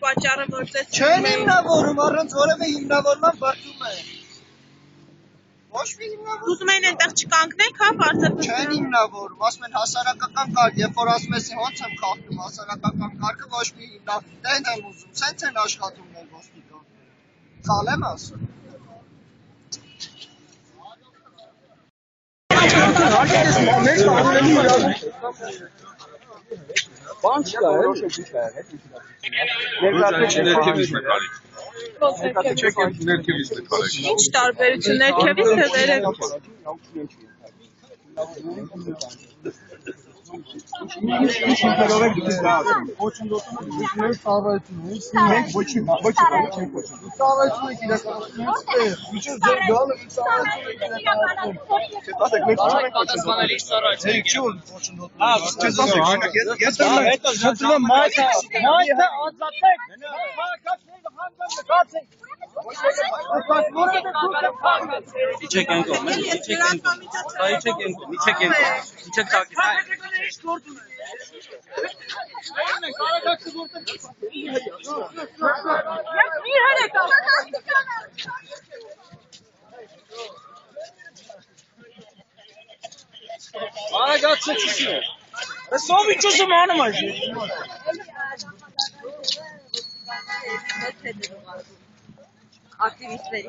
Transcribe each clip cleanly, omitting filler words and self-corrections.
Պատճառը որ չեն հիմնավորում, առանց որևէ հիմնավորման բացում է։ Ոչ մի հիմնավորում։ Ուզում են այնտեղ չկանգնեք, հա, բարձր։ Չեն հիմնավորում, ասում են հասարակական կարգ, երբ որ ասում ես ոնց եմ խախտում հասարակական կարգը, ոչ մի հիմնավորում եմ ուզում, սենց են աշխատում մեր ոստիկանները։ Խալ եմ ասում։ Բան չկա, որոշ չի եղել։ Ինչ տարբերություն ներքևից թե վերևից։ Aktivistleri.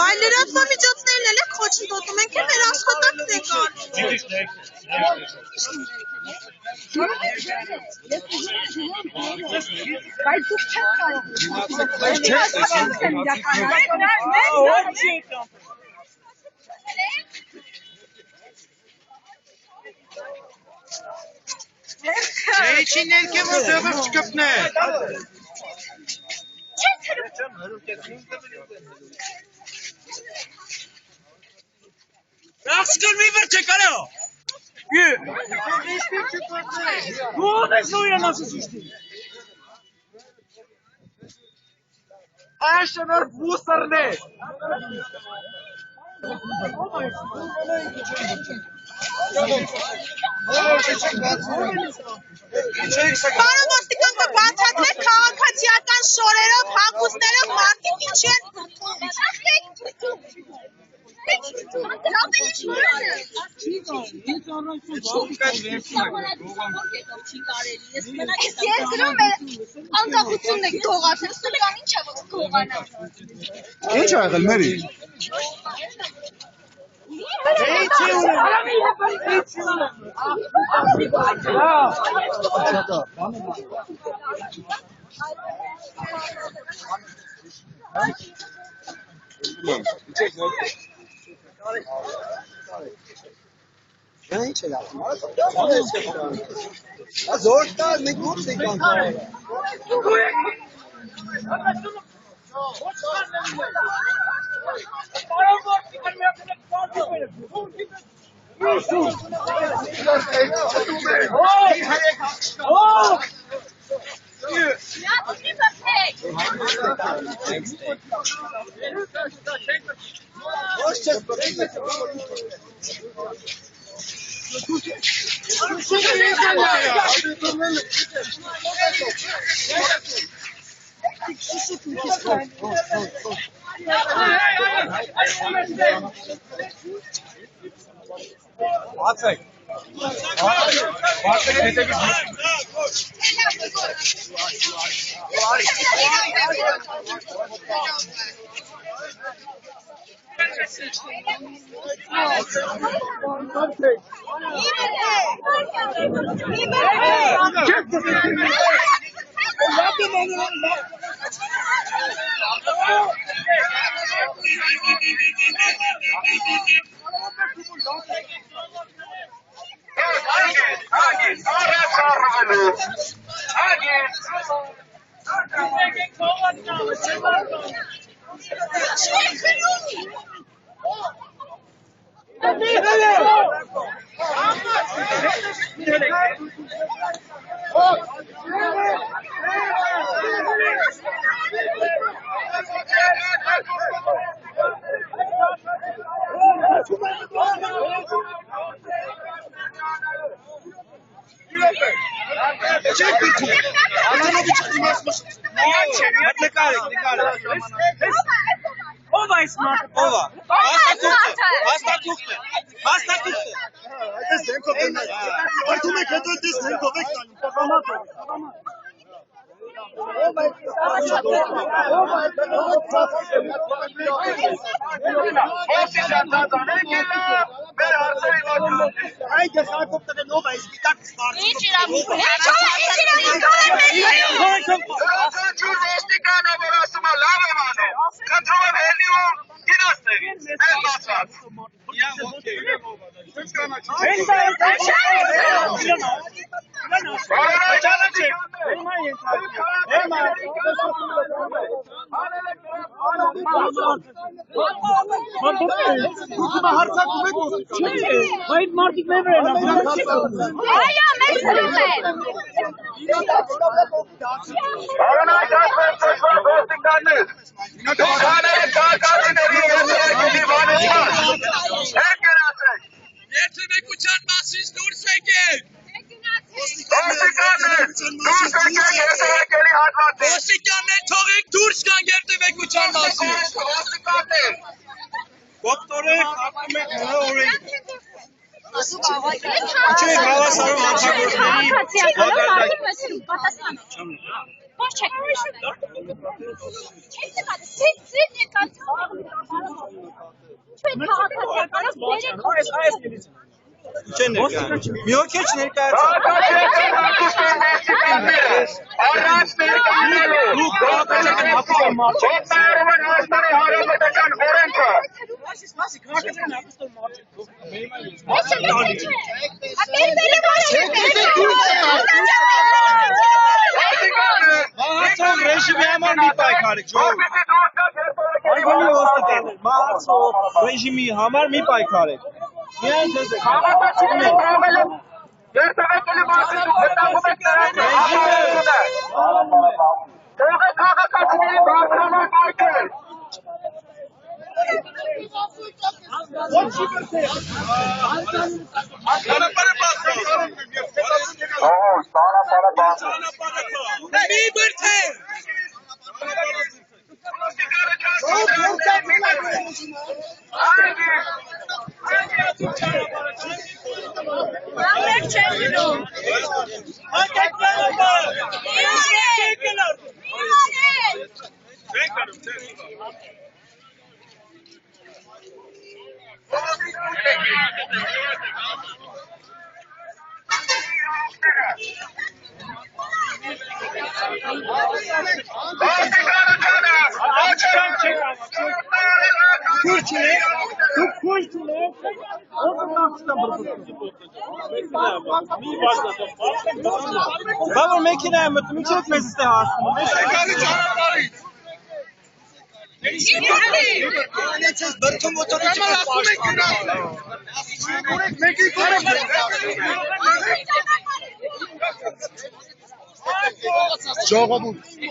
Այլ լրատվամիջոցներն էլ եք խոչընդոտում, ենք մեր աշխատանքն եք Չի ներքև որ դեպը չկպնե։ Աղջիկը մի վերջ է կարեո։ Ո՞վ է սույրը մասուսուշտի։ Աշնոր բուսարնե։ Պարոն ոստիկան կբացատրեք քաղաքացիական շորերով, հագուստներով մարդիկ ինչի են բրդում։ Ես գրում անկախությունն եք թողացել, ստուգան ինչ է որ թողանա։ Ինչ ա եղել մերի։ Ռեժիմի համար մի պայքարեք։ Միայն ձեզ եք։ Բաբոր մեքենա եմ մտնում, ինչ եք մեզ ստեղ հասնում։ Շեկարի ճանապարհից։ Ժողովուրդ